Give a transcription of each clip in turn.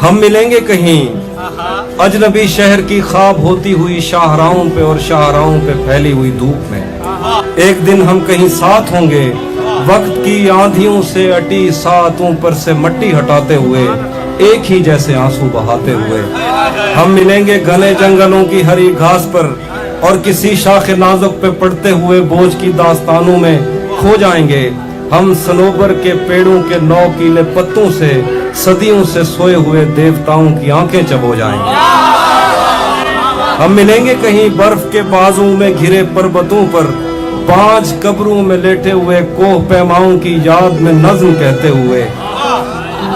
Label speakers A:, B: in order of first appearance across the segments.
A: हम मिलेंगे कहीं अजनबी शहर की ख्वाब होती हुई शाहराहों पे और शाहराहों पे फैली हुई धूप में। एक दिन हम कहीं साथ होंगे, वक्त की आंधियों से अटी सातों पर से मट्टी हटाते हुए, एक ही जैसे आंसू बहाते हुए। हम मिलेंगे घने जंगलों की हरी घास पर और किसी शाख नाजुक पे पड़ते हुए बोझ की दास्तानों में खो जाएंगे। हम सनोबर के पेड़ों के नौकीले पत्तों से सदियों से सोए हुए देवताओं की आंखें चबो जाएंगे। हम मिलेंगे कहीं बर्फ के बाजू में घिरे पर्वतों पर, 5 कब्रों में लेटे हुए कोह पैमाओं की याद में नज्म कहते हुए,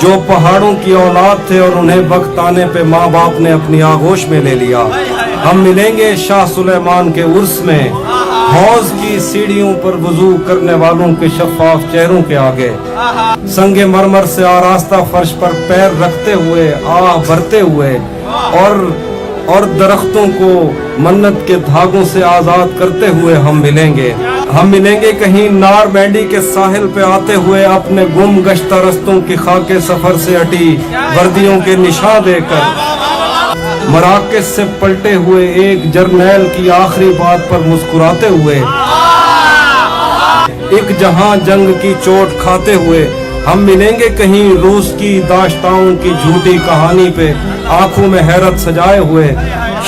A: जो पहाड़ों की औलाद थे और उन्हें वक्त आने पे माँ बाप ने अपनी आगोश में ले लिया। हम मिलेंगे शाह सुलेमान के उर्स में, हौज की सीढ़ियों पर वुजू करने वालों के शफाफ चेहरों के आगे, संगे मरमर से आरास्ता फर्श पर पैर रखते हुए, आह भरते हुए और दरख्तों को मन्नत के धागों से आजाद करते हुए हम मिलेंगे। हम मिलेंगे कहीं नार बैंडी के साहिल पे आते हुए, अपने गुम गश्ता रस्तों की खाके सफर से अटी वर्दियों के निशान देकर, मराकज से पलटे हुए एक जर्नैल की आखिरी बात पर मुस्कुराते हुए, एक जहां जंग की चोट खाते हुए। हम मिलेंगे कहीं रूस की दाश्ताओं की झूठी कहानी पे आंखों में हैरत सजाए हुए,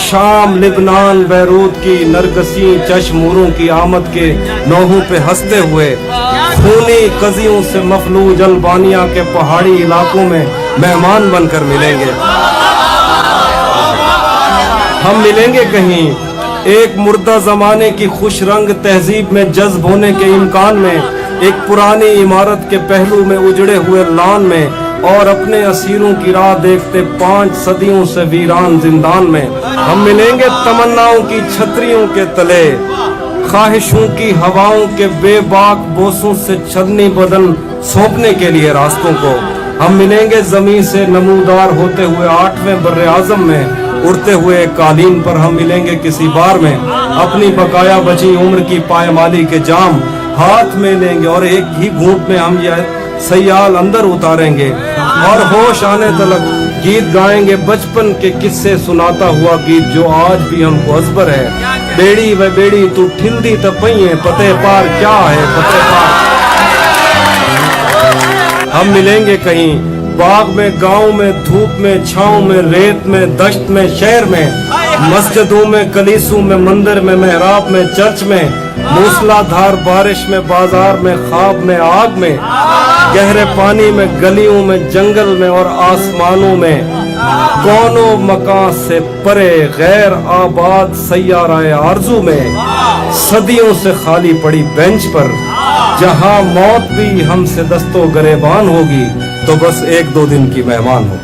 A: शाम लिबनान बैरूत की नरगसी चश्मूरों की आमद के नौहों पे हंसते हुए, खूनी कजियों से मफलूज अल्बानिया के पहाड़ी इलाकों में मेहमान बनकर मिलेंगे। हम मिलेंगे कहीं एक मुर्दा जमाने की खुश रंग तहजीब में जज्ब होने के इम्कान में, एक पुरानी इमारत के पहलू में उजड़े हुए लान में, और अपने असीरों की राह देखते 5 सदियों से वीरान जिंदान में। हम मिलेंगे तमन्नाओं की छतरियों के तले, ख्वाहिशों की हवाओं के बेबाक बोसों से छलनी बदन सौंपने के लिए रास्तों को। हम मिलेंगे जमीन से नमूदार होते हुए 8वें बर्रे आजम में, उड़ते हुए कालीन पर हम मिलेंगे किसी बार में, अपनी बकाया बची उम्र की पायमाली के जाम हाथ में लेंगे और एक ही घूंट में हम यह सयाल अंदर उतारेंगे और होश आने तलक गीत गाएंगे, बचपन के किस्से सुनाता हुआ गीत जो आज भी हमको अजबर है। बेड़ी व बेड़ी तू ठिल्दी तपइए, पते पार क्या है पते पार। हम मिलेंगे कहीं बाग में, गांव में, धूप में, छांव में, रेत में, दश्त में, शहर में, मस्जिदों में, कलीसों में, मंदिर में, मेहराब में, चर्च में, मूसलाधार बारिश में, बाजार में, ख्वाब में, आग में, गहरे पानी में, गलियों में, जंगल में और आसमानों में, कौनों मकान से परे गैर आबाद सैयाराए आरज़ू में, सदियों से खाली पड़ी बेंच पर, जहां मौत भी हमसे दस्तो गरेबान होगी तो बस 1-2 दिन की मेहमान हो।